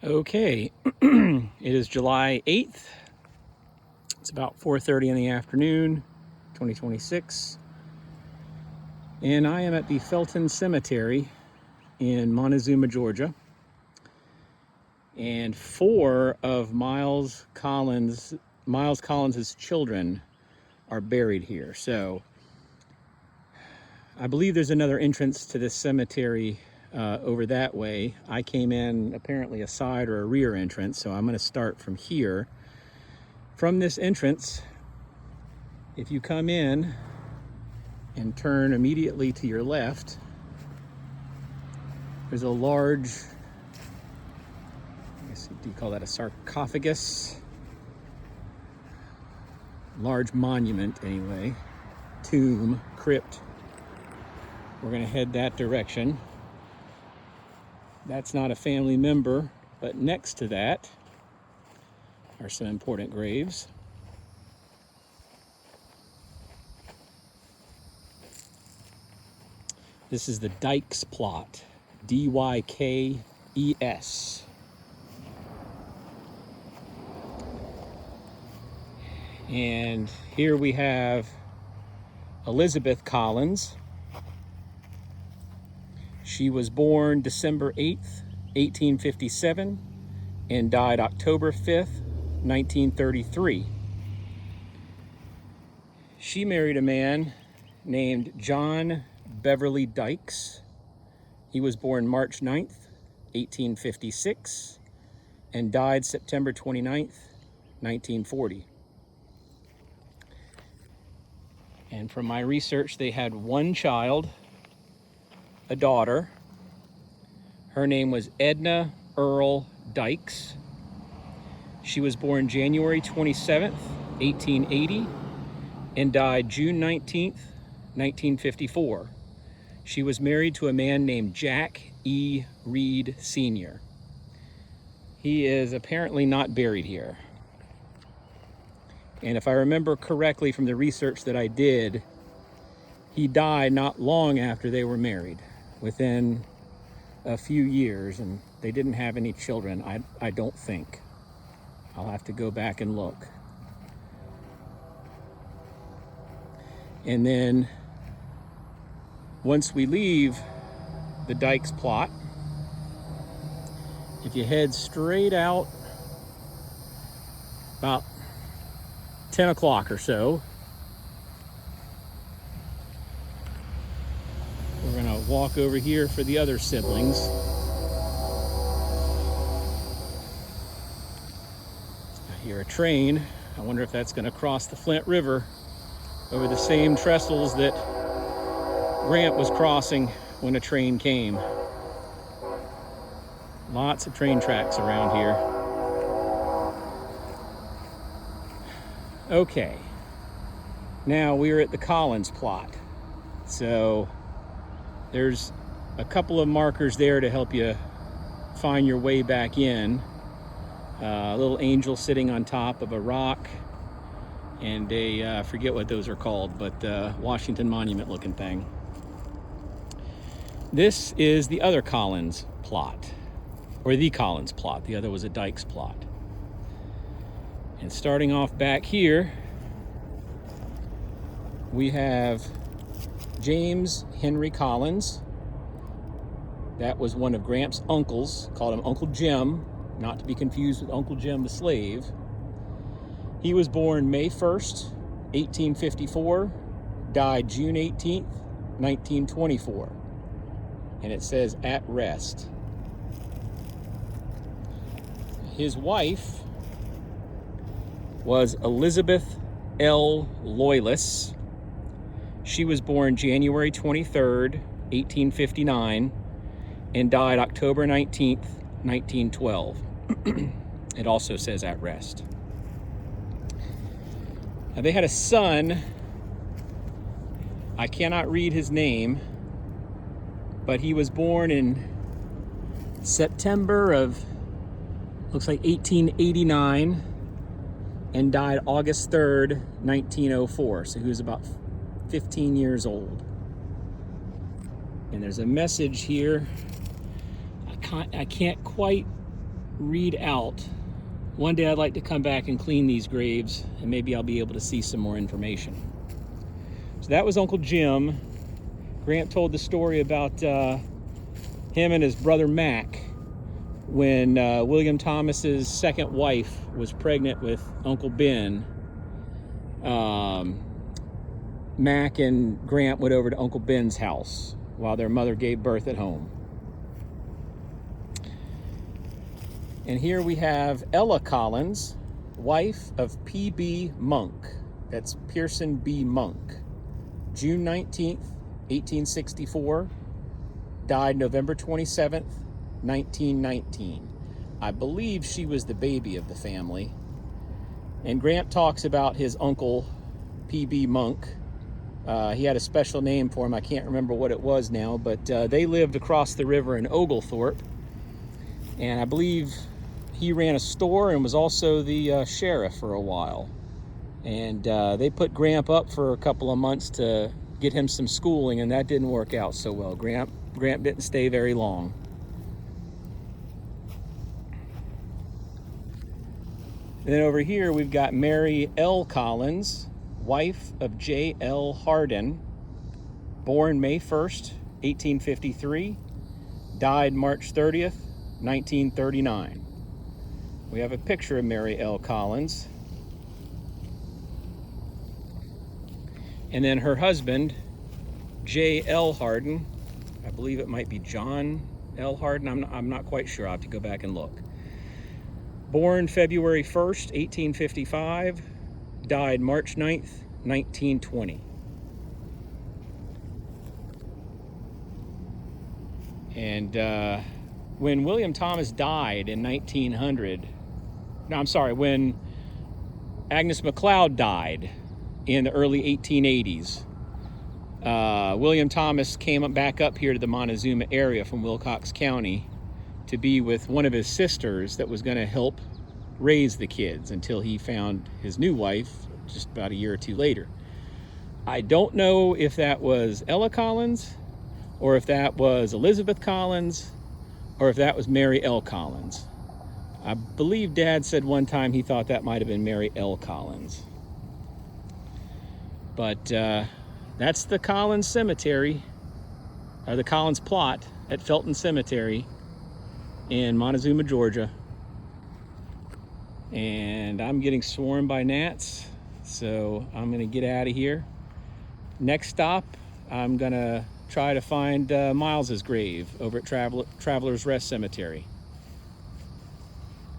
Okay, it is July 8th. It's about 4:30 in the afternoon, 2026. And I am at the Felton Cemetery in Montezuma, Georgia. And four of Miles Collins's children are buried here. So I believe there's another entrance to this cemetery over that way. I came in apparently a side or a rear entrance, so I'm going to start from here. From this entrance, if you come in and turn immediately to your left, there's a large, I guess, do you call that a sarcophagus? Large monument anyway, tomb, crypt. We're going to head that direction. That's not a family member, but next to that are some important graves. This is the Dykes plot, D-Y-K-E-S. And here we have Elizabeth Collins. She was born December 8th, 1857, and died October 5th, 1933. She married a man named John Beverly Dykes. He was born March 9th, 1856, and died September 29th, 1940. And from my research, they had one child, a daughter. Her name was Edna Earl Dykes. She was born January 27th, 1880, and died June 19th, 1954. She was married to a man named Jack E. Reed Sr. He is apparently not buried here. And if I remember correctly from the research that I did, he died not long after they were married, within a few years, and they didn't have any children, I don't think. I'll have to go back and look. And then once we leave the Dykes plot, if you head straight out about 10 o'clock or so, we're gonna walk over here for the other siblings. I hear a train. I wonder if that's gonna cross the Flint River over the same trestles that Grant was crossing when a train came. Lots of train tracks around here. Okay, now we're at the Collins plot. So there's a couple of markers there to help you find your way back in. A little angel sitting on top of a rock, and I forget what those are called, but Washington Monument looking thing. This is the other Collins plot, or the Collins plot. The other was a Dykes plot. And starting off back here, we have James Henry Collins. That was one of Gramps' uncles, called him Uncle Jim, not to be confused with Uncle Jim the slave. He was born May 1st, 1854, died June 18th, 1924. And it says at rest. His wife was Elizabeth L. Loylis. She was born January 23rd, 1859, and died October 19th, 1912. It also says at rest. Now, they had a son. I cannot read his name, but he was born in September of, looks like 1889, and died August 3rd, 1904. So he was about 15 years old. And there's a message here. I can't quite read out. One day I'd like to come back and clean these graves, and maybe I'll be able to see some more information. So that was Uncle Jim. Grant told the story about him and his brother Mac when William Thomas's second wife was pregnant with Uncle Ben. Mac and Grant went over to Uncle Ben's house while their mother gave birth at home. And here we have Ella Collins, wife of P.B. Monk. That's Pearson B. Monk. June 19th, 1864. Died November 27th, 1919. I believe she was the baby of the family. And Grant talks about his uncle, P.B. Monk. He had a special name for him. I can't remember what it was now, but they lived across the river in Oglethorpe. And I believe he ran a store and was also the sheriff for a while. And they put Gramp up for a couple of months to get him some schooling, and that didn't work out so well. Gramp didn't stay very long. And then over here we've got Mary L. Collins, wife of J. L. Hardin, born May 1st, 1853, died March 30th, 1939. We have a picture of Mary L. Collins. And then her husband, J. L. Hardin, I believe it might be John L. Hardin, I'm not quite sure, I'll have to go back and look. Born February 1st, 1855, died March 9th, 1920. And when William Thomas died in 1900, when Agnes MacLeod died in the early 1880s, William Thomas came back up here to the Montezuma area from Wilcox County to be with one of his sisters that was going to help raise the kids until he found his new wife just about a year or two later. I don't know if that was Ella Collins, or if that was Elizabeth Collins, or if that was Mary L. Collins. I believe Dad said one time he thought that might have been Mary L. Collins. But that's the Collins Cemetery, or the Collins plot at Felton Cemetery in Montezuma, Georgia. And I'm getting swarmed by gnats, so I'm gonna get out of here. Next stop, I'm gonna try to find Miles's grave over at Traveler's Rest Cemetery.